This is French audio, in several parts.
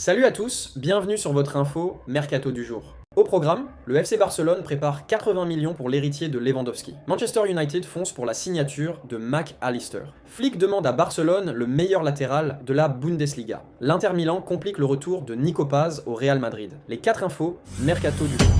Salut à tous, bienvenue sur votre info Mercato du jour. Au programme, le FC Barcelone prépare 80 millions pour l'héritier de Lewandowski. Manchester United fonce pour la signature de Mac Allister. Flick demande à Barcelone le meilleur latéral de la Bundesliga. L'Inter Milan complique le retour de Nico Paz au Real Madrid. Les 4 infos Mercato du jour.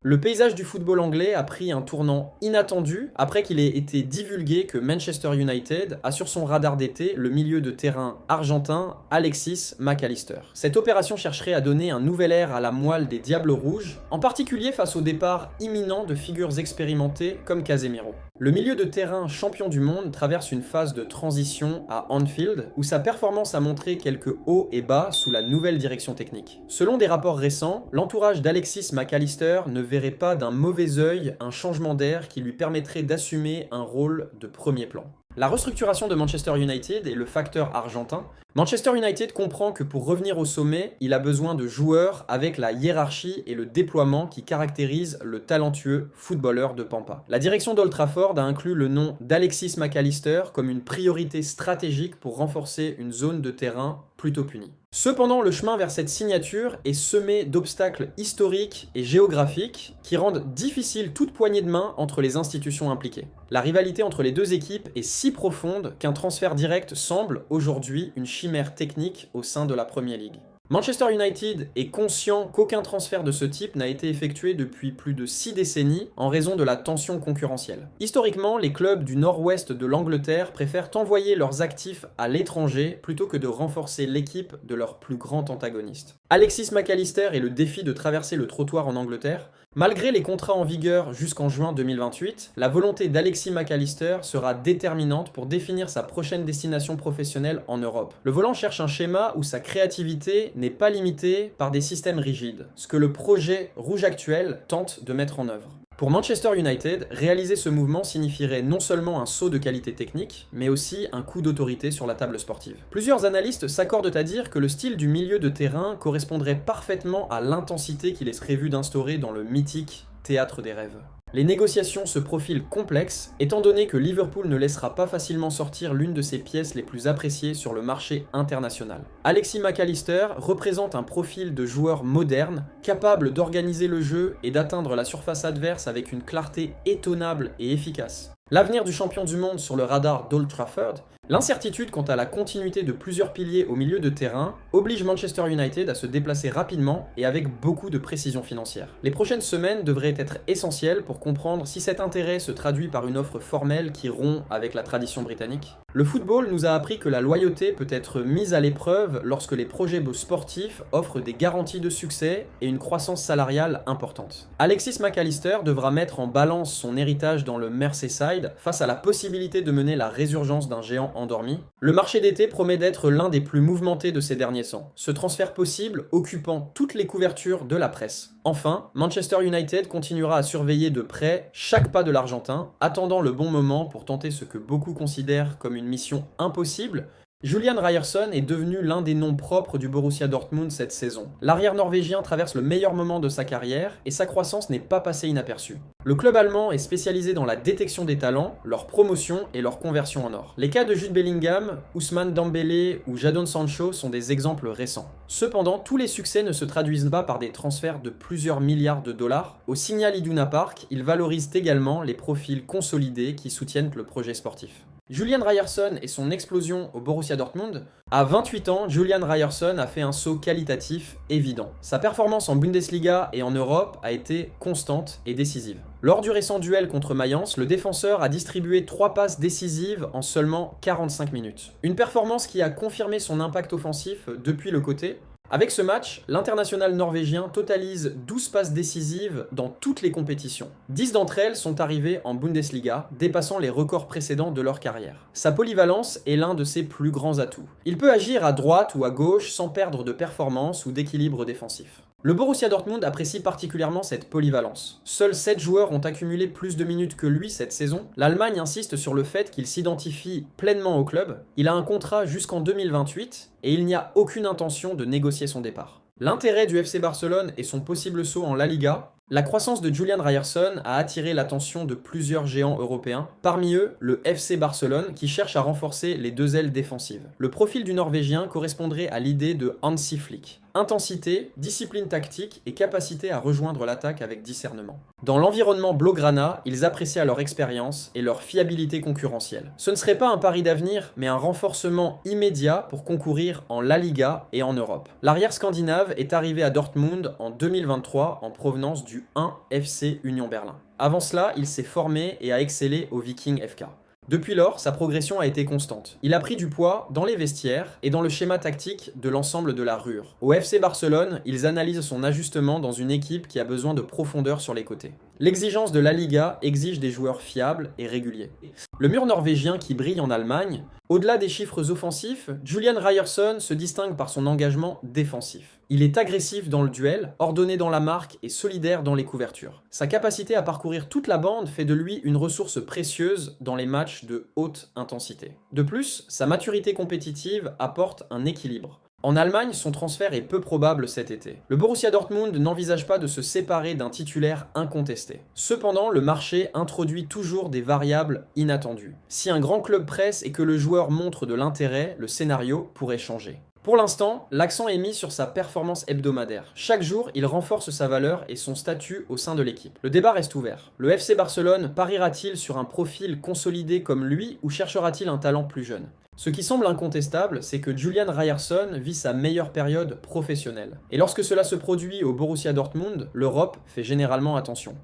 Le paysage du football anglais a pris un tournant inattendu après qu'il ait été divulgué que Manchester United a sur son radar d'été le milieu de terrain argentin Alexis Mac Allister. Cette opération chercherait à donner un nouvel air à la moelle des Diables Rouges, en particulier face au départ imminent de figures expérimentées comme Casemiro. Le milieu de terrain champion du monde traverse une phase de transition à Anfield où sa performance a montré quelques hauts et bas sous la nouvelle direction technique. Selon des rapports récents, l'entourage d'Alexis Mac Allister ne verrait pas d'un mauvais œil un changement d'air qui lui permettrait d'assumer un rôle de premier plan. La restructuration de Manchester United est le facteur argentin. Manchester United comprend que pour revenir au sommet, il a besoin de joueurs avec la hiérarchie et le déploiement qui caractérisent le talentueux footballeur de Pampa. La direction d'Old Trafford a inclus le nom d'Alexis Mac Allister comme une priorité stratégique pour renforcer une zone de terrain plutôt punie. Cependant, le chemin vers cette signature est semé d'obstacles historiques et géographiques qui rendent difficile toute poignée de main entre les institutions impliquées. La rivalité entre les deux équipes est si profonde qu'un transfert direct semble aujourd'hui une chimère technique au sein de la Premier League. Manchester United est conscient qu'aucun transfert de ce type n'a été effectué depuis plus de 6 décennies en raison de la tension concurrentielle. Historiquement, les clubs du nord-ouest de l'Angleterre préfèrent envoyer leurs actifs à l'étranger plutôt que de renforcer l'équipe de leur plus grand antagoniste. Alexis Mac Allister est le défi de traverser le trottoir en Angleterre. Malgré les contrats en vigueur jusqu'en juin 2028, la volonté d'Alexis Mac Allister sera déterminante pour définir sa prochaine destination professionnelle en Europe. Le volant cherche un schéma où sa créativité n'est pas limitée par des systèmes rigides, ce que le projet rouge actuel tente de mettre en œuvre. Pour Manchester United, réaliser ce mouvement signifierait non seulement un saut de qualité technique, mais aussi un coup d'autorité sur la table sportive. Plusieurs analystes s'accordent à dire que le style du milieu de terrain correspondrait parfaitement à l'intensité qu'il est prévu d'instaurer dans le mythique Théâtre des Rêves. Les négociations se profilent complexes, étant donné que Liverpool ne laissera pas facilement sortir l'une de ses pièces les plus appréciées sur le marché international. Alexis Mac Allister représente un profil de joueur moderne, capable d'organiser le jeu et d'atteindre la surface adverse avec une clarté étonnable et efficace. L'avenir du champion du monde sur le radar d'Old Trafford, l'incertitude quant à la continuité de plusieurs piliers au milieu de terrain oblige Manchester United à se déplacer rapidement et avec beaucoup de précision financière. Les prochaines semaines devraient être essentielles pour comprendre si cet intérêt se traduit par une offre formelle qui rompt avec la tradition britannique. Le football nous a appris que la loyauté peut être mise à l'épreuve lorsque les projets sportifs offrent des garanties de succès et une croissance salariale importante. Alexis Mac Allister devra mettre en balance son héritage dans le Merseyside face à la possibilité de mener la résurgence d'un géant endormi. Le marché d'été promet d'être l'un des plus mouvementés de ces derniers temps. Ce transfert possible occupant toutes les couvertures de la presse. Enfin, Manchester United continuera à surveiller de près chaque pas de l'Argentin, attendant le bon moment pour tenter ce que beaucoup considèrent comme une mission impossible. Julian Ryerson est devenu l'un des noms propres du Borussia Dortmund cette saison. L'arrière norvégien traverse le meilleur moment de sa carrière et sa croissance n'est pas passée inaperçue. Le club allemand est spécialisé dans la détection des talents, leur promotion et leur conversion en or. Les cas de Jude Bellingham, Ousmane Dembélé ou Jadon Sancho sont des exemples récents. Cependant, tous les succès ne se traduisent pas par des transferts de plusieurs milliards de dollars. Au Signal Iduna Park, ils valorisent également les profils consolidés qui soutiennent le projet sportif. Julian Ryerson et son explosion au Borussia Dortmund. À 28 ans, Julian Ryerson a fait un saut qualitatif évident. Sa performance en Bundesliga et en Europe a été constante et décisive. Lors du récent duel contre Mayence, le défenseur a distribué 3 passes décisives en seulement 45 minutes. Une performance qui a confirmé son impact offensif depuis le côté. Avec ce match, l'international norvégien totalise 12 passes décisives dans toutes les compétitions. 10 d'entre elles sont arrivées en Bundesliga, dépassant les records précédents de leur carrière. Sa polyvalence est l'un de ses plus grands atouts. Il peut agir à droite ou à gauche sans perdre de performance ou d'équilibre défensif. Le Borussia Dortmund apprécie particulièrement cette polyvalence. Seuls 7 joueurs ont accumulé plus de minutes que lui cette saison. L'Allemagne insiste sur le fait qu'il s'identifie pleinement au club. Il a un contrat jusqu'en 2028 et il n'y a aucune intention de négocier son départ. L'intérêt du FC Barcelone et son possible saut en La Liga La croissance de Julian Ryerson a attiré l'attention de plusieurs géants européens, parmi eux le FC Barcelone qui cherche à renforcer les deux ailes défensives. Le profil du Norvégien correspondrait à l'idée de Hansi Flick. Intensité, discipline tactique et capacité à rejoindre l'attaque avec discernement. Dans l'environnement blaugrana, ils appréciaient leur expérience et leur fiabilité concurrentielle. Ce ne serait pas un pari d'avenir, mais un renforcement immédiat pour concourir en La Liga et en Europe. L'arrière scandinave est arrivé à Dortmund en 2023 en provenance du 1 FC Union Berlin. Avant cela, il s'est formé et a excellé au Viking FK. Depuis lors, sa progression a été constante. Il a pris du poids dans les vestiaires et dans le schéma tactique de l'ensemble de la Ruhr. Au FC Barcelone, ils analysent son ajustement dans une équipe qui a besoin de profondeur sur les côtés. L'exigence de la Liga exige des joueurs fiables et réguliers. Le mur norvégien qui brille en Allemagne, au-delà des chiffres offensifs, Julian Ryerson se distingue par son engagement défensif. Il est agressif dans le duel, ordonné dans la marque et solidaire dans les couvertures. Sa capacité à parcourir toute la bande fait de lui une ressource précieuse dans les matchs de haute intensité. De plus, sa maturité compétitive apporte un équilibre. En Allemagne, son transfert est peu probable cet été. Le Borussia Dortmund n'envisage pas de se séparer d'un titulaire incontesté. Cependant, le marché introduit toujours des variables inattendues. Si un grand club presse et que le joueur montre de l'intérêt, le scénario pourrait changer. Pour l'instant, l'accent est mis sur sa performance hebdomadaire. Chaque jour, il renforce sa valeur et son statut au sein de l'équipe. Le débat reste ouvert. Le FC Barcelone pariera-t-il sur un profil consolidé comme lui ou cherchera-t-il un talent plus jeune ? Ce qui semble incontestable, c'est que Julian Ryerson vit sa meilleure période professionnelle. Et lorsque cela se produit au Borussia Dortmund, l'Europe fait généralement attention.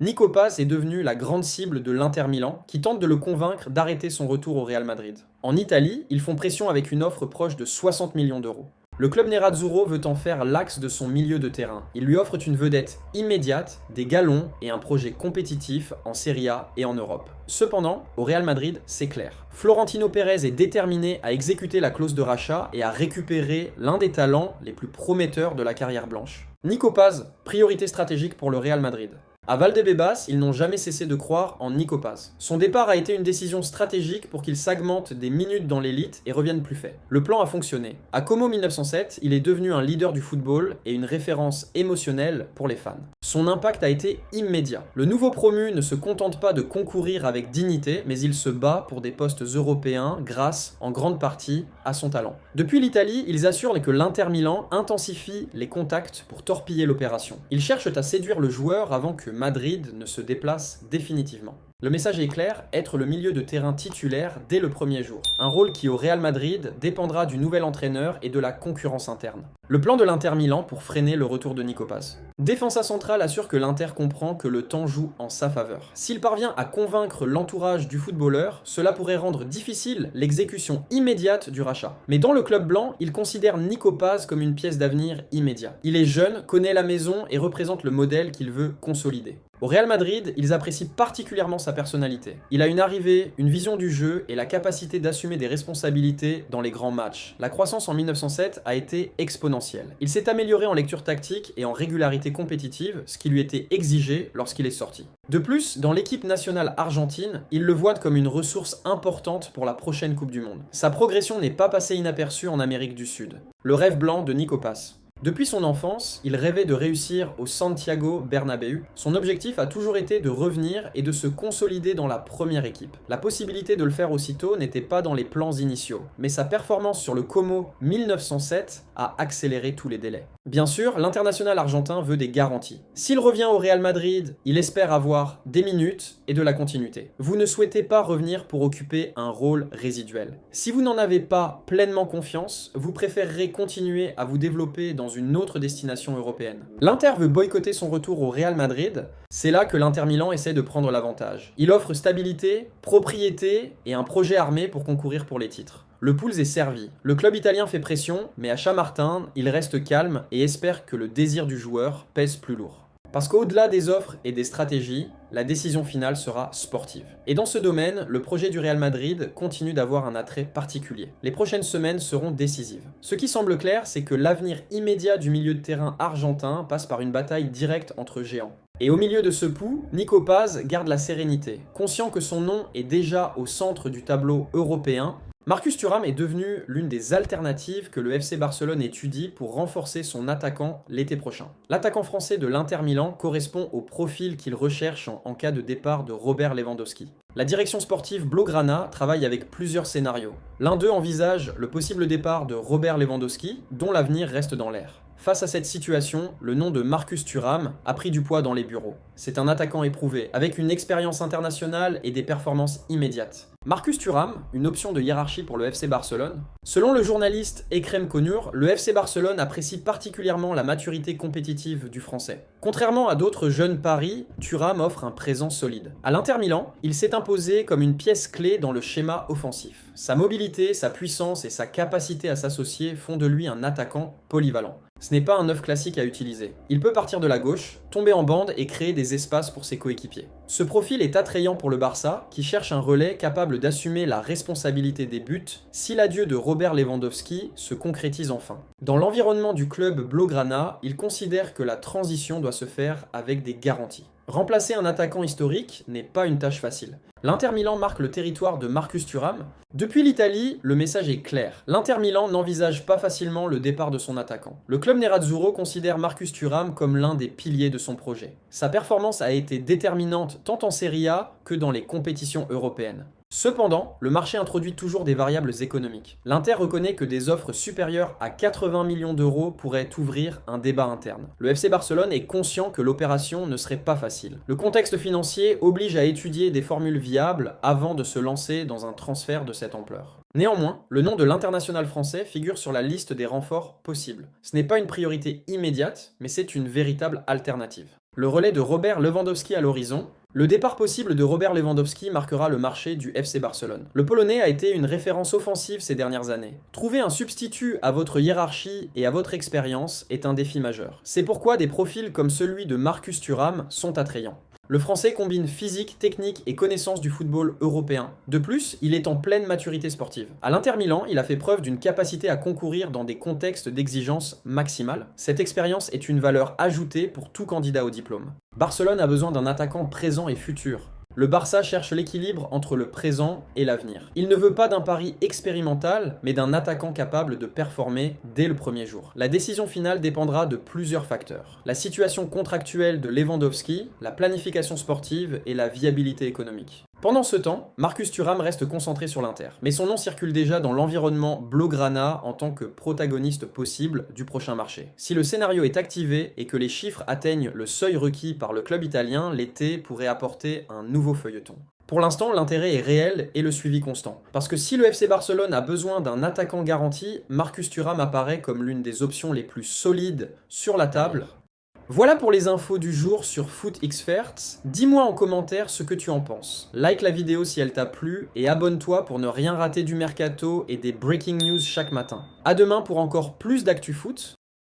Nico Paz est devenu la grande cible de l'Inter Milan, qui tente de le convaincre d'arrêter son retour au Real Madrid. En Italie, ils font pression avec une offre proche de 60 millions d'euros. Le club nerazzurro veut en faire l'axe de son milieu de terrain. Il lui offre une vedette immédiate, des galons et un projet compétitif en Serie A et en Europe. Cependant, au Real Madrid, c'est clair. Florentino Pérez est déterminé à exécuter la clause de rachat et à récupérer l'un des talents les plus prometteurs de la carrière blanche. Nico Paz, priorité stratégique pour le Real Madrid. À Valdebebas, ils n'ont jamais cessé de croire en Nico Paz. Son départ a été une décision stratégique pour qu'il s'augmente des minutes dans l'élite et revienne plus fait. Le plan a fonctionné. À Como 1907, il est devenu un leader du football et une référence émotionnelle pour les fans. Son impact a été immédiat. Le nouveau promu ne se contente pas de concourir avec dignité, mais il se bat pour des postes européens grâce, en grande partie, à son talent. Depuis l'Italie, ils assurent que l'Inter Milan intensifie les contacts pour torpiller l'opération. Ils cherchent à séduire le joueur avant que Madrid ne se déplace définitivement. Le message est clair, être le milieu de terrain titulaire dès le premier jour. Un rôle qui au Real Madrid dépendra du nouvel entraîneur et de la concurrence interne. Le plan de l'Inter Milan pour freiner le retour de Nico Paz. Defensa Centrale assure que l'Inter comprend que le temps joue en sa faveur. S'il parvient à convaincre l'entourage du footballeur, cela pourrait rendre difficile l'exécution immédiate du rachat. Mais dans le club blanc, il considère Nico Paz comme une pièce d'avenir immédiat. Il est jeune, connaît la maison et représente le modèle qu'il veut consolider. Au Real Madrid, ils apprécient particulièrement sa personnalité. Il a une arrivée, une vision du jeu et la capacité d'assumer des responsabilités dans les grands matchs. La croissance en 1907 a été exponentielle. Il s'est amélioré en lecture tactique et en régularité compétitive, ce qui lui était exigé lorsqu'il est sorti. De plus, dans l'équipe nationale argentine, il le voit comme une ressource importante pour la prochaine Coupe du Monde. Sa progression n'est pas passée inaperçue en Amérique du Sud. Le rêve blanc de Nico Paz. Depuis son enfance, il rêvait de réussir au Santiago Bernabéu. Son objectif a toujours été de revenir et de se consolider dans la première équipe. La possibilité de le faire aussitôt n'était pas dans les plans initiaux, mais sa performance sur le Como 1907 a accéléré tous les délais. Bien sûr, l'international argentin veut des garanties. S'il revient au Real Madrid, il espère avoir des minutes et de la continuité. Vous ne souhaitez pas revenir pour occuper un rôle résiduel. Si vous n'en avez pas pleinement confiance, vous préférerez continuer à vous développer dans une autre destination européenne. L'Inter veut boycotter son retour au Real Madrid, c'est là que l'Inter Milan essaie de prendre l'avantage. Il offre stabilité, propriété et un projet armé pour concourir pour les titres. Le Pools est servi. Le club italien fait pression, mais à Chamartin, il reste calme et espère que le désir du joueur pèse plus lourd. Parce qu'au-delà des offres et des stratégies, la décision finale sera sportive. Et dans ce domaine, le projet du Real Madrid continue d'avoir un attrait particulier. Les prochaines semaines seront décisives. Ce qui semble clair, c'est que l'avenir immédiat du milieu de terrain argentin passe par une bataille directe entre géants. Et au milieu de ce pouls, Nico Paz garde la sérénité, conscient que son nom est déjà au centre du tableau européen. Marcus Thuram est devenu l'une des alternatives que le FC Barcelone étudie pour renforcer son attaquant l'été prochain. L'attaquant français de l'Inter Milan correspond au profil qu'il recherche en cas de départ de Robert Lewandowski. La direction sportive Blaugrana travaille avec plusieurs scénarios. L'un d'eux envisage le possible départ de Robert Lewandowski, dont l'avenir reste dans l'air. Face à cette situation, le nom de Marcus Thuram a pris du poids dans les bureaux. C'est un attaquant éprouvé, avec une expérience internationale et des performances immédiates. Marcus Thuram, une option de hiérarchie pour le FC Barcelone. Selon le journaliste Ekrem Konur, le FC Barcelone apprécie particulièrement la maturité compétitive du Français. Contrairement à d'autres jeunes paris, Thuram offre un présent solide. À l'Inter Milan, il s'est imposé comme une pièce clé dans le schéma offensif. Sa mobilité, sa puissance et sa capacité à s'associer font de lui un attaquant polyvalent. Ce n'est pas un 9 classique à utiliser. Il peut partir de la gauche, tomber en bande et créer des espaces pour ses coéquipiers. Ce profil est attrayant pour le Barça, qui cherche un relais capable d'assumer la responsabilité des buts si l'adieu de Robert Lewandowski se concrétise enfin. Dans l'environnement du club Blaugrana, il considère que la transition doit se faire avec des garanties. Remplacer un attaquant historique n'est pas une tâche facile. L'Inter Milan marque le territoire de Marcus Thuram. Depuis l'Italie, le message est clair. L'Inter Milan n'envisage pas facilement le départ de son attaquant. Le club nerazzurro considère Marcus Thuram comme l'un des piliers de son projet. Sa performance a été déterminante tant en Serie A que dans les compétitions européennes. Cependant, le marché introduit toujours des variables économiques. L'Inter reconnaît que des offres supérieures à 80 millions d'euros pourraient ouvrir un débat interne. Le FC Barcelone est conscient que l'opération ne serait pas facile. Le contexte financier oblige à étudier des formules viables avant de se lancer dans un transfert de cette ampleur. Néanmoins, le nom de l'international français figure sur la liste des renforts possibles. Ce n'est pas une priorité immédiate, mais c'est une véritable alternative. Le relais de Robert Lewandowski à l'horizon. Le départ possible de Robert Lewandowski marquera le marché du FC Barcelone. Le Polonais a été une référence offensive ces dernières années. Trouver un substitut à votre hiérarchie et à votre expérience est un défi majeur. C'est pourquoi des profils comme celui de Marcus Thuram sont attrayants. Le Français combine physique, technique et connaissance du football européen. De plus, il est en pleine maturité sportive. À l'Inter Milan, il a fait preuve d'une capacité à concourir dans des contextes d'exigence maximale. Cette expérience est une valeur ajoutée pour tout candidat au diplôme. Barcelone a besoin d'un attaquant présent et futur. Le Barça cherche l'équilibre entre le présent et l'avenir. Il ne veut pas d'un pari expérimental, mais d'un attaquant capable de performer dès le premier jour. La décision finale dépendra de plusieurs facteurs. La situation contractuelle de Lewandowski, la planification sportive et la viabilité économique. Pendant ce temps, Marcus Thuram reste concentré sur l'Inter, mais son nom circule déjà dans l'environnement Blaugrana en tant que protagoniste possible du prochain marché. Si le scénario est activé et que les chiffres atteignent le seuil requis par le club italien, l'été pourrait apporter un nouveau feuilleton. Pour l'instant, l'intérêt est réel et le suivi constant. Parce que si le FC Barcelone a besoin d'un attaquant garanti, Marcus Thuram apparaît comme l'une des options les plus solides sur la table. Voilà pour les infos du jour sur FootXperts. Dis-moi en commentaire ce que tu en penses. Like la vidéo si elle t'a plu et abonne-toi pour ne rien rater du mercato et des breaking news chaque matin. À demain pour encore plus d'actu foot.